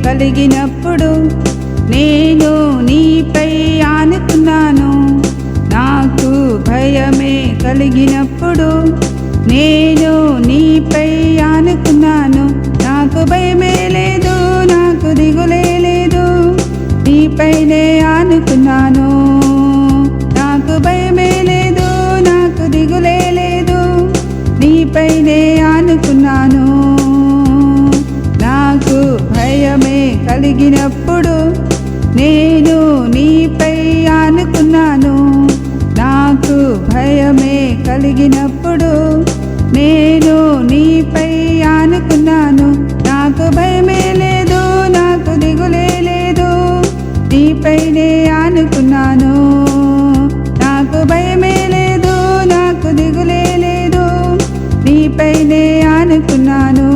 కలిగినప్పుడు నేను నీపై ఆనుకున్నాను. నాకు భయమే కలిగినప్పుడు నేను నీపై ఆనుకున్నాను. నాకు భయమే లేదు, నాకు దిగులే లేదు, నీపైనే ఆనుకున్నాను. నాకు భయమే లేదు, నాకు దిగులే లేదు, నీపైనే ఆనుకున్నాను. నాకు భయమే కలిగినప్పుడు నేను నీపై ఆనుకున్నాను. నాకు భయమే కలిగినప్పుడు నేను నీపై ఆనుకున్నాను. నాకు భయమే లేదు, నాకు దిగులే లేదు, నీపైనే ఆనుకున్నాను. నాకు భయమే లేదు, నాకు దిగులే లేదు, నీపైనే ఆనుకున్నాను.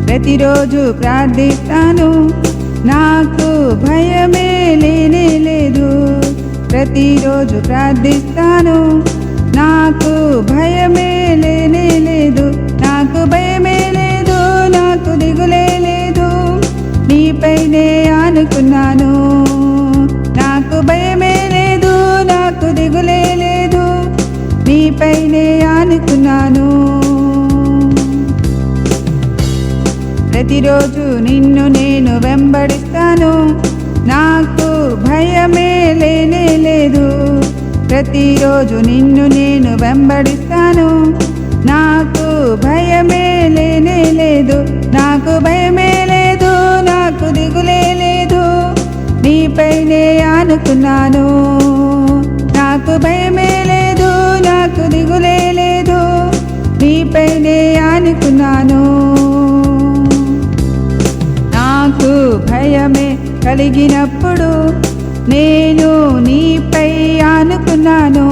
ప్రతిరోజు ప్రార్థిస్తాను, నాకు భయమే లేనే లేదు. ప్రతిరోజు ప్రార్థిస్తాను, నాకు భయమే లేనే లేదు. నాకు భయమే లేదు, నాకు దిగులే లేదు, నీపైనే ఆనుకున్నాను. నాకు భయమే లేదు, నాకు దిగులే లేదు, నీపైనే ఆనుకున్నాను. ప్రతిరోజు నిన్ను నేను వెంబడిస్తాను, నాకు భయమే లేనే లేదు. ప్రతిరోజు నిన్ను నేను వెంబడిస్తాను, నాకు భయమే లేనే లేదు. నాకు భయమే లేదు, నాకు దిగులే లేదు, నీపైనే ఆనుకున్నాను. నాకు భయమే లేదు, నాకు దిగులే లేదు, నీపైనే ఆనుకున్నాను. నాకు భయమే కలిగినప్పుడు నేను నీపై ఆనుకున్నాను.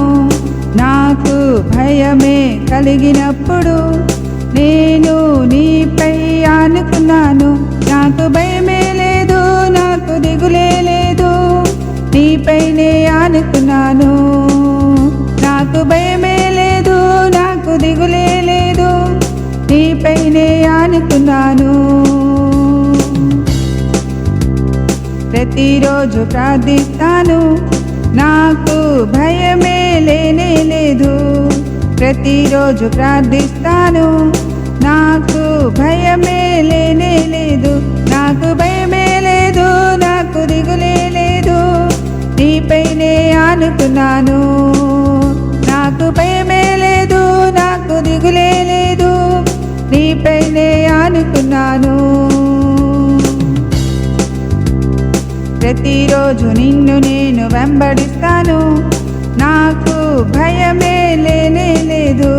నాకు భయమే కలిగినప్పుడు నేను నీపై ఆనుకున్నాను. నాకు భయమే లేదు, నాకు దిగులే లేదు, నీపైనే ఆనుకున్నాను. నాకు భయమే లేదు, నాకు దిగులే లేదు, నీపైనే ఆనుకున్నాను. ప్రతిరోజు ప్రార్థిస్తాను, నాకు భయమే లేనే లేదు. ప్రతిరోజు ప్రార్థిస్తాను, నాకు భయమే లేనే లేదు. నాకు భయమే లేదు, నాకు దిగులే లేదు, నీపైనే ఆనుకున్నాను. నాకు భయమే లేదు, నాకు దిగులే లేదు, నీపైనే ఆనుకున్నాను. ప్రతిరోజు నిన్ను నేను వెంబడిస్తాను, నాకు భయమే లేనే లేదు.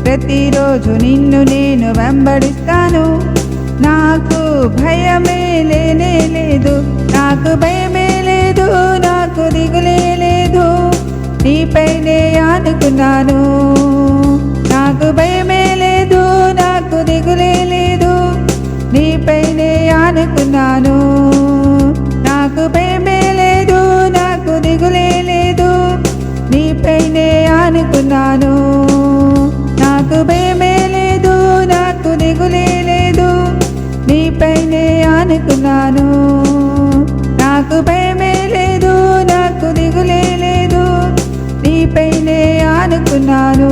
ప్రతిరోజు నిన్ను నేను వెంబడిస్తాను, నాకు భయమే లేనే లేదు. నాకు భయమే లేదు, నాకు దిగులే లేదు, నీపైనే ఆనుకున్నాను. నాకు భయమే లేదు, నాకు దిగులే లేదు, నీపైనే ఆనుకున్నాను. నాకు భయమే లేదు, నాకు దిగులే లేదు, నీపైనే ఆనుకున్నాను. నాకు భయమే లేదు, నాకు దిగులే లేదు, నీపైనే ఆనుకున్నాను. నాకు భయమే లేదు, నాకు దిగులే లేదు, నీపైనే ఆనుకున్నాను.